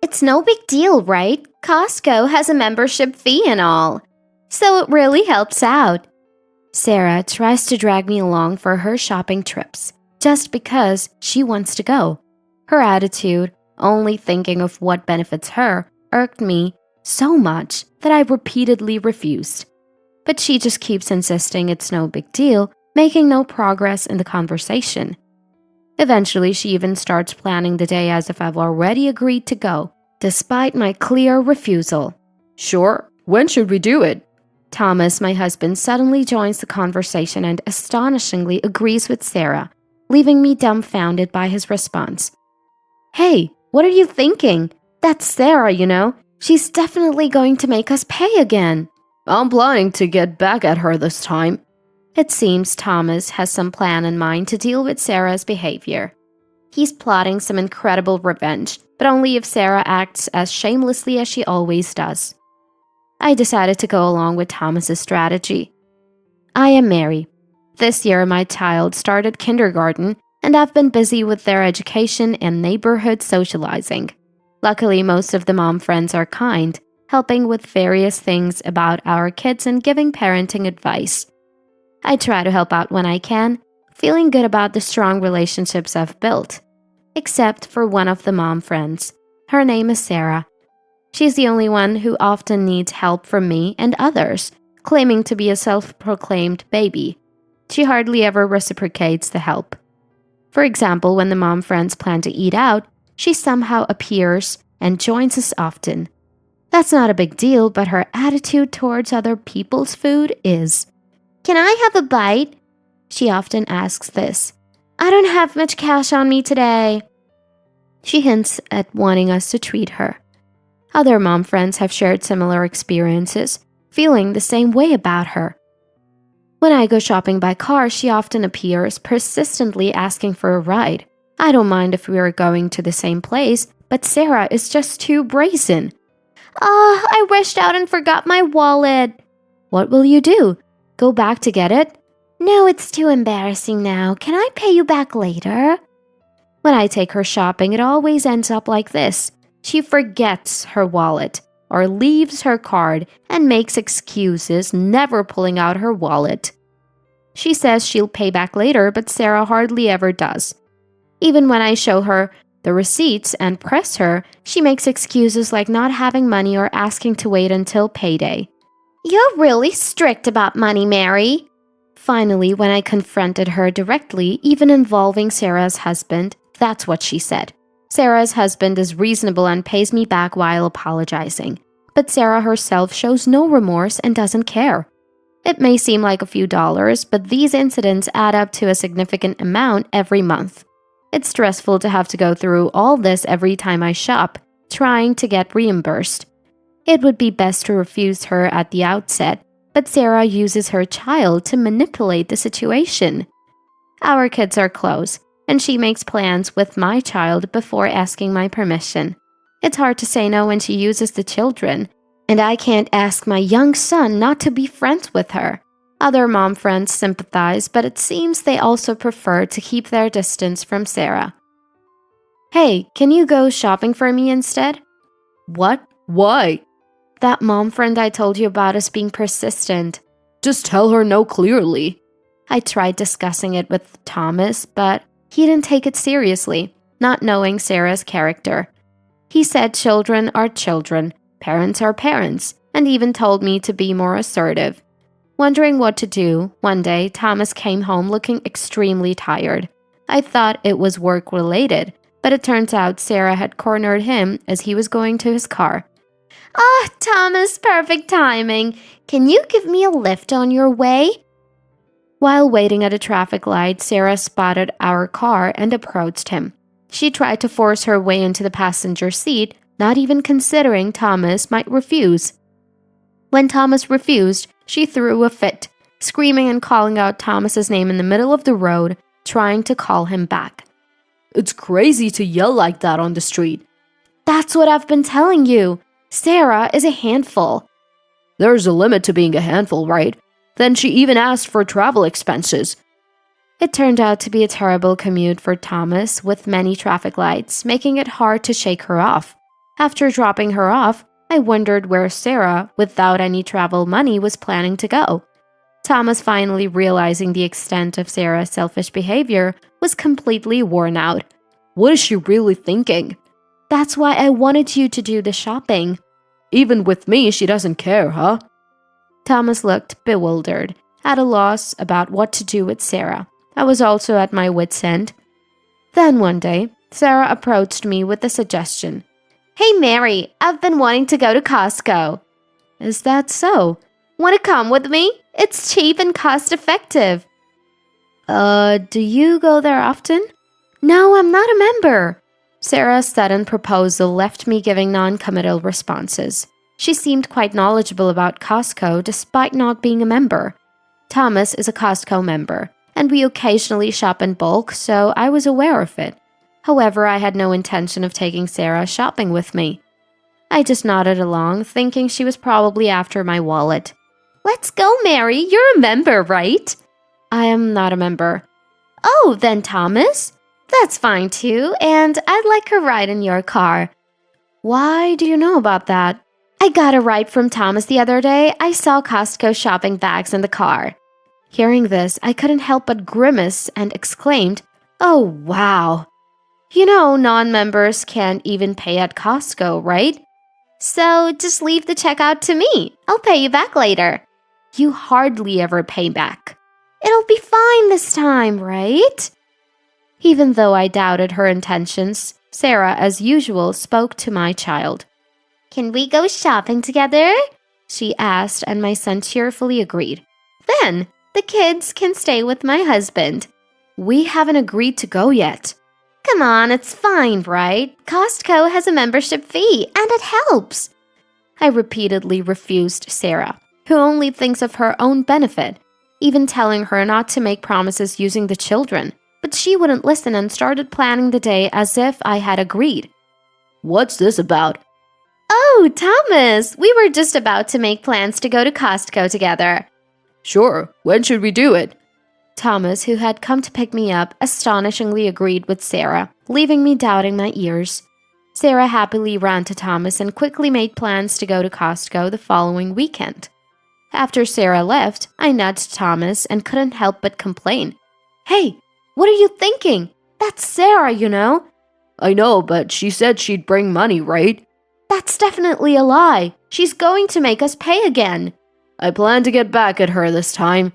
It's no big deal, right? Costco has a membership fee and all. So it really helps out. Sarah tries to drag me along for her shopping trips, just because she wants to go. Her attitude, only thinking of what benefits her, irked me so much that I repeatedly refused. But she just keeps insisting it's no big deal, making no progress in the conversation. Eventually, she even starts planning the day as if I've already agreed to go, despite my clear refusal. Sure, when should we do it? Thomas, my husband, suddenly joins the conversation and astonishingly agrees with Sarah, leaving me dumbfounded by his response. Hey, what are you thinking? That's Sarah, you know. She's definitely going to make us pay again. I'm planning to get back at her this time. It seems Thomas has some plan in mind to deal with Sarah's behavior. He's plotting some incredible revenge, but only if Sarah acts as shamelessly as she always does. I decided to go along with Thomas's strategy. I am Mary. This year my child started kindergarten, and I've been busy with their education and neighborhood socializing. Luckily, most of the mom friends are kind, helping with various things about our kids and giving parenting advice. I try to help out when I can, feeling good about the strong relationships I've built. Except for one of the mom friends. Her name is Sarah. She's the only one who often needs help from me and others, claiming to be a self-proclaimed baby. She hardly ever reciprocates the help. For example, when the mom friends plan to eat out, she somehow appears and joins us often. That's not a big deal, but her attitude towards other people's food is. Can I have a bite? She often asks this. I don't have much cash on me today. She hints at wanting us to treat her. Other mom friends have shared similar experiences, feeling the same way about her. When I go shopping by car, she often appears, persistently asking for a ride. I don't mind if we are going to the same place, but Sarah is just too brazen. I rushed out and forgot my wallet. What will you do? Go back to get it? No, it's too embarrassing now. Can I pay you back later? When I take her shopping, it always ends up like this. She forgets her wallet or leaves her card and makes excuses, never pulling out her wallet. She says she'll pay back later, but Sarah hardly ever does. Even when I show her the receipts and press her, she makes excuses like not having money or asking to wait until payday. You're really strict about money, Mary. Finally, when I confronted her directly, even involving Sarah's husband, that's what she said. Sarah's husband is reasonable and pays me back while apologizing. But Sarah herself shows no remorse and doesn't care. It may seem like a few dollars, but these incidents add up to a significant amount every month. It's stressful to have to go through all this every time I shop, trying to get reimbursed. It would be best to refuse her at the outset, but Sarah uses her child to manipulate the situation. Our kids are close, and she makes plans with my child before asking my permission. It's hard to say no when she uses the children, and I can't ask my young son not to be friends with her. Other mom friends sympathize, but it seems they also prefer to keep their distance from Sarah. Hey, can you go shopping for me instead? What? Why? That mom friend I told you about is being persistent. Just tell her no clearly. I tried discussing it with Thomas, but he didn't take it seriously, not knowing Sarah's character. He said children are children, parents are parents, and even told me to be more assertive. Wondering what to do, one day Thomas came home looking extremely tired. I thought it was work-related, but it turns out Sarah had cornered him as he was going to his car. Thomas, perfect timing. Can you give me a lift on your way? While waiting at a traffic light, Sarah spotted our car and approached him. She tried to force her way into the passenger seat, not even considering Thomas might refuse. When Thomas refused, she threw a fit, screaming and calling out Thomas's name in the middle of the road, trying to call him back. It's crazy to yell like that on the street. That's what I've been telling you. Sarah is a handful. There's a limit to being a handful, right? Then she even asked for travel expenses. It turned out to be a terrible commute for Thomas with many traffic lights, making it hard to shake her off. After dropping her off, I wondered where Sarah, without any travel money, was planning to go. Thomas, finally realizing the extent of Sarah's selfish behavior, was completely worn out. What is she really thinking? That's why I wanted you to do the shopping. Even with me, she doesn't care, huh? Thomas looked bewildered, at a loss about what to do with Sarah. I was also at my wit's end. Then one day, Sarah approached me with a suggestion. Hey Mary, I've been wanting to go to Costco. Is that so? Want to come with me? It's cheap and cost effective. Do you go there often? No, I'm not a member. Sarah's sudden proposal left me giving non-committal responses. She seemed quite knowledgeable about Costco despite not being a member. Thomas is a Costco member, and we occasionally shop in bulk, so I was aware of it. However, I had no intention of taking Sarah shopping with me. I just nodded along, thinking she was probably after my wallet. Let's go, Mary. You're a member, right? I am not a member. Oh, then Thomas? That's fine too, and I'd like a ride in your car. Why do you know about that? I got a ride from Thomas the other day. I saw Costco shopping bags in the car. Hearing this, I couldn't help but grimace and exclaimed, Oh, wow. You know, non-members can't even pay at Costco, right? So just leave the checkout to me. I'll pay you back later. You hardly ever pay back. It'll be fine this time, right? Even though I doubted her intentions, Sarah, as usual, spoke to my child. Can we go shopping together? She asked, and my son cheerfully agreed. Then, the kids can stay with my husband. We haven't agreed to go yet. Come on, it's fine, right? Costco has a membership fee, and it helps. I repeatedly refused Sarah, who only thinks of her own benefit, even telling her not to make promises using the children. But she wouldn't listen and started planning the day as if I had agreed. What's this about? Oh, Thomas, we were just about to make plans to go to Costco together. Sure, when should we do it? Thomas, who had come to pick me up, astonishingly agreed with Sarah, leaving me doubting my ears. Sarah happily ran to Thomas and quickly made plans to go to Costco the following weekend. After Sarah left, I nudged Thomas and couldn't help but complain. Hey, what are you thinking? That's Sarah, you know. I know, but she said she'd bring money, right? That's definitely a lie. She's going to make us pay again. I plan to get back at her this time.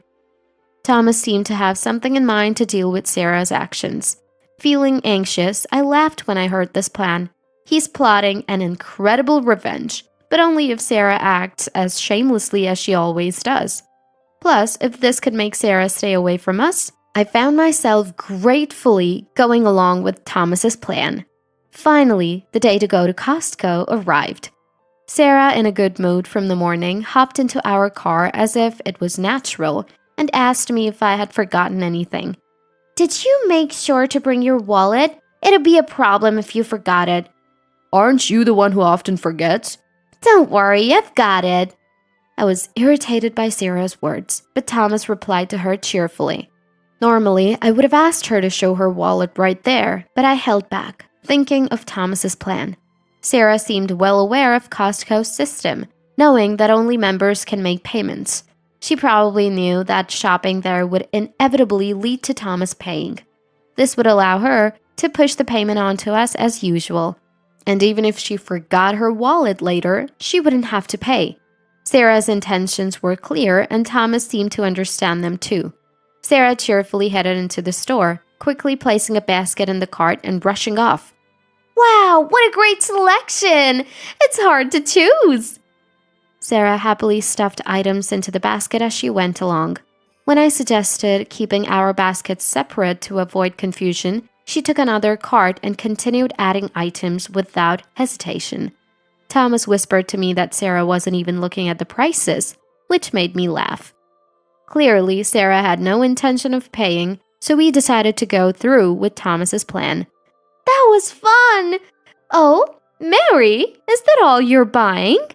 Thomas seemed to have something in mind to deal with Sarah's actions. Feeling anxious, I laughed when I heard this plan. He's plotting an incredible revenge, but only if Sarah acts as shamelessly as she always does. Plus, if this could make Sarah stay away from us, I found myself gratefully going along with Thomas's plan. Finally, the day to go to Costco arrived. Sarah, in a good mood from the morning, hopped into our car as if it was natural and asked me if I had forgotten anything. Did you make sure to bring your wallet? It'd be a problem if you forgot it. Aren't you the one who often forgets? Don't worry, I've got it. I was irritated by Sarah's words, but Thomas replied to her cheerfully. Normally, I would have asked her to show her wallet right there, but I held back, thinking of Thomas's plan. Sarah seemed well aware of Costco's system, knowing that only members can make payments. She probably knew that shopping there would inevitably lead to Thomas paying. This would allow her to push the payment onto us as usual. And even if she forgot her wallet later, she wouldn't have to pay. Sarah's intentions were clear, and Thomas seemed to understand them too. Sarah cheerfully headed into the store, quickly placing a basket in the cart and rushing off. Wow, what a great selection! It's hard to choose! Sarah happily stuffed items into the basket as she went along. When I suggested keeping our baskets separate to avoid confusion, she took another cart and continued adding items without hesitation. Thomas whispered to me that Sarah wasn't even looking at the prices, which made me laugh. Clearly, Sarah had no intention of paying, so we decided to go through with Thomas's plan. That was fun! Oh, Mary, is that all you're buying?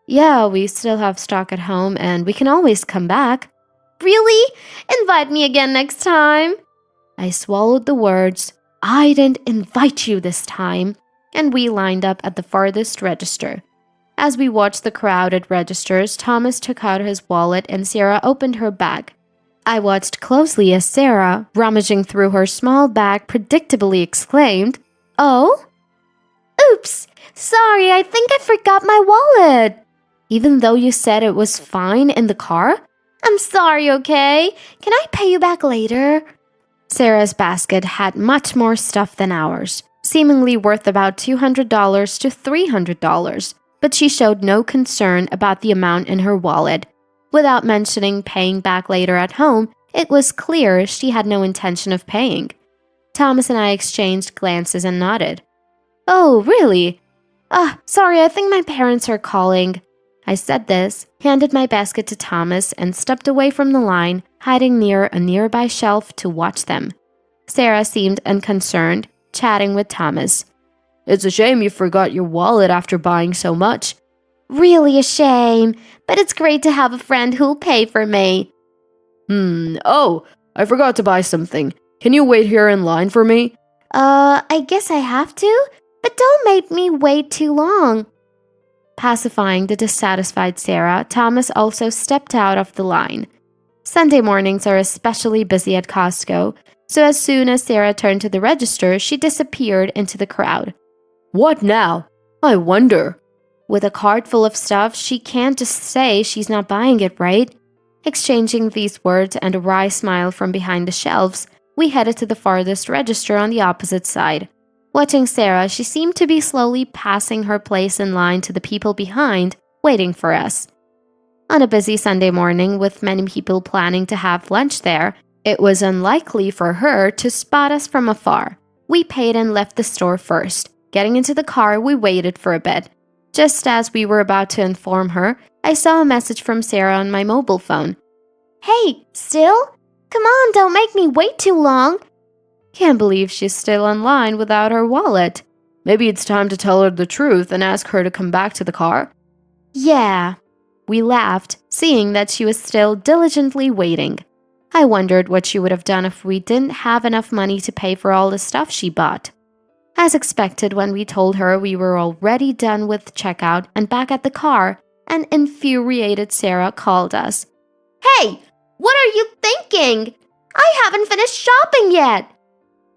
Yeah, we still have stock at home and we can always come back. Really? Invite me again next time. I swallowed the words. I didn't invite you this time. and we lined up at the farthest register. As we watched the crowded registers, Thomas took out his wallet and Sarah opened her bag. I watched closely as Sarah, rummaging through her small bag, predictably exclaimed, "Oh? Oops! Sorry, I think I forgot my wallet." "Even though you said it was fine in the car?" "I'm sorry, okay? Can I pay you back later?" Sarah's basket had much more stuff than ours, seemingly worth about $200 to $300, but she showed no concern about the amount in her wallet. Without mentioning paying back later at home, it was clear she had no intention of paying. Thomas and I exchanged glances and nodded. "Oh, really? Sorry, I think my parents are calling." I said this, handed my basket to Thomas, and stepped away from the line, hiding near a nearby shelf to watch them. Sarah seemed unconcerned, chatting with Thomas. "It's a shame you forgot your wallet after buying so much." "Really a shame, but it's great to have a friend who'll pay for me." Oh, I forgot to buy something. Can you wait here in line for me?" I guess I have to, but don't make me wait too long." Pacifying the dissatisfied Sarah, Thomas also stepped out of the line. Sunday mornings are especially busy at Costco, so as soon as Sarah turned to the register, she disappeared into the crowd. "What now? I wonder." With a cart full of stuff, she can't just say she's not buying it, right? Exchanging these words and a wry smile from behind the shelves, we headed to the farthest register on the opposite side. Watching Sarah, she seemed to be slowly passing her place in line to the people behind, waiting for us. On a busy Sunday morning with many people planning to have lunch there, it was unlikely for her to spot us from afar. We paid and left the store first. Getting into the car, we waited for a bit. Just as we were about to inform her, I saw a message from Sarah on my mobile phone. "Hey, still? Come on, don't make me wait too long." Can't believe she's still online without her wallet. Maybe it's time to tell her the truth and ask her to come back to the car. Yeah. We laughed, seeing that she was still diligently waiting. I wondered what she would have done if we didn't have enough money to pay for all the stuff she bought. As expected, when we told her we were already done with checkout and back at the car, an infuriated Sarah called us. "Hey, what are you thinking? I haven't finished shopping yet."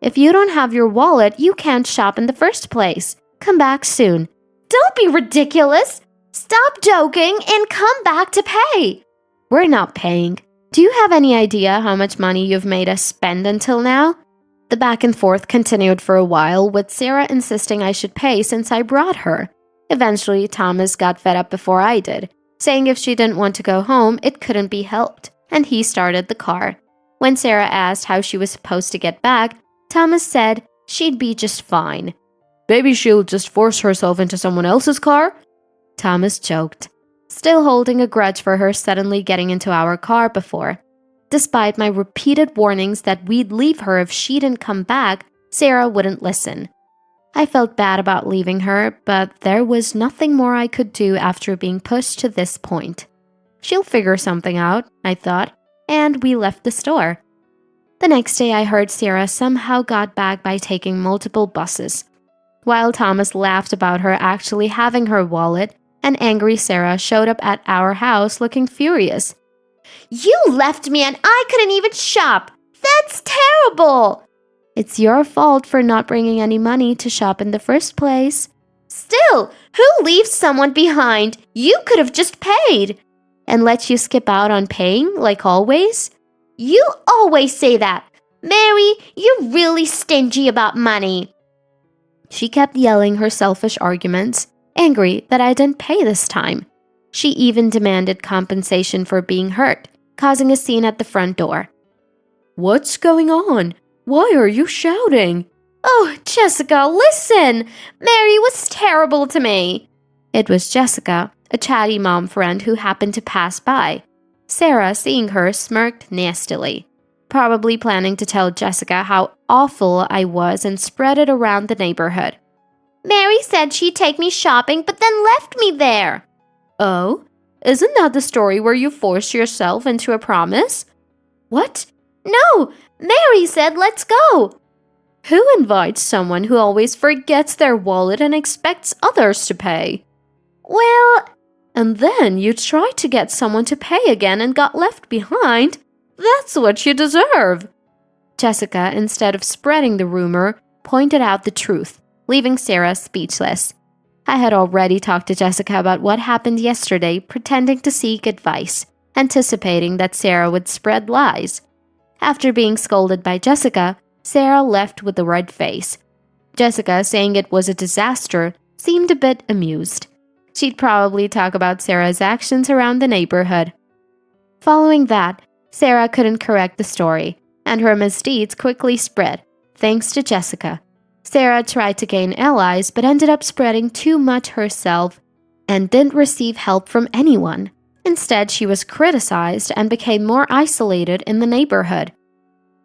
"If you don't have your wallet, you can't shop in the first place. Come back soon." "Don't be ridiculous. Stop joking and come back to pay." "We're not paying. Do you have any idea how much money you've made us spend until now?" The back and forth continued for a while, with Sarah insisting I should pay since I brought her. Eventually, Thomas got fed up before I did, saying if she didn't want to go home, it couldn't be helped, and he started the car. When Sarah asked how she was supposed to get back, Thomas said she'd be just fine. "Maybe she'll just force herself into someone else's car?" Thomas joked, still holding a grudge for her suddenly getting into our car before. Despite my repeated warnings that we'd leave her if she didn't come back, Sarah wouldn't listen. I felt bad about leaving her, but there was nothing more I could do after being pushed to this point. She'll figure something out, I thought, and we left the store. The next day I heard Sarah somehow got back by taking multiple buses. While Thomas laughed about her actually having her wallet, an angry Sarah showed up at our house looking furious. "You left me and I couldn't even shop! That's terrible!" "It's your fault for not bringing any money to shop in the first place." "Still, who leaves someone behind? You could have just paid." "And let you skip out on paying, like always?" "You always say that. Mary, you're really stingy about money." She kept yelling her selfish arguments, angry that I didn't pay this time. She even demanded compensation for being hurt, causing a scene at the front door. "What's going on? Why are you shouting?" "Oh, Jessica, listen! Mary was terrible to me." It was Jessica, a chatty mom friend who happened to pass by. Sarah, seeing her, smirked nastily, probably planning to tell Jessica how awful I was and spread it around the neighborhood. "Mary said she'd take me shopping, but then left me there." "Oh? Isn't that the story where you forced yourself into a promise?" "What? No! Mary said let's go." Who invites someone who always forgets their wallet and expects others to pay? Well, and then you tried to get someone to pay again and got left behind. That's what you deserve. Jessica, instead of spreading the rumor, pointed out the truth, leaving Sarah speechless. I had already talked to Jessica about what happened yesterday, pretending to seek advice, anticipating that Sarah would spread lies. After being scolded by Jessica, Sarah left with a red face. Jessica, saying it was a disaster, seemed a bit amused. She'd probably talk about Sarah's actions around the neighborhood. Following that, Sarah couldn't correct the story, and her misdeeds quickly spread, thanks to Jessica. Sarah tried to gain allies but ended up spreading too much herself and didn't receive help from anyone. Instead, she was criticized and became more isolated in the neighborhood.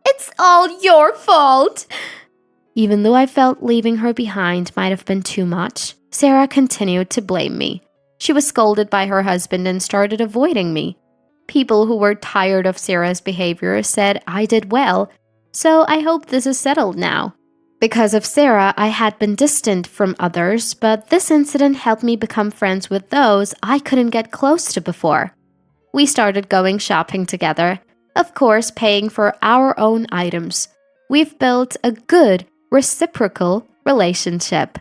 It's all your fault! Even though I felt leaving her behind might have been too much, Sarah continued to blame me. She was scolded by her husband and started avoiding me. People who were tired of Sarah's behavior said I did well, so I hope this is settled now. Because of Sarah, I had been distant from others, but this incident helped me become friends with those I couldn't get close to before. We started going shopping together, of course paying for our own items. We've built a good, reciprocal relationship.